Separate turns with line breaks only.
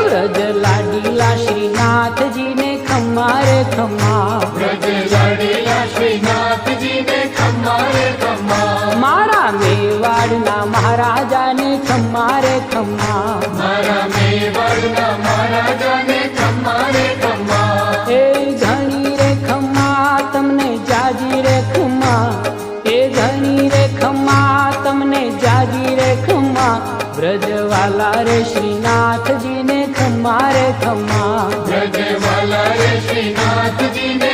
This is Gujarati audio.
વ્રજ લાડીલા શ્રીનાથજીને ખમ્મા રે ખમ્મા,
વ્રજ લાડીલા શ્રીનાથજીને ખમ્મા રે ખમ્મા,
મારા મેવાડના મહારાજાને ખમ્મા રે ખમ્મા,
મારા મેવાડના મહારાજાને ખમ્મા રે ખમ્મા,
એ ઘણી રે ખમ્મા તમને જાજી રે ખમ્મા, એ ઘણી રે ખમ્મા તમને જાજી રે ખમ્મા, વ્રજવાલા રે શ્રીનાથજીને ખમ્મા રે ખમ્મા,
વ્રજવાલા રે શ્રીનાથજીને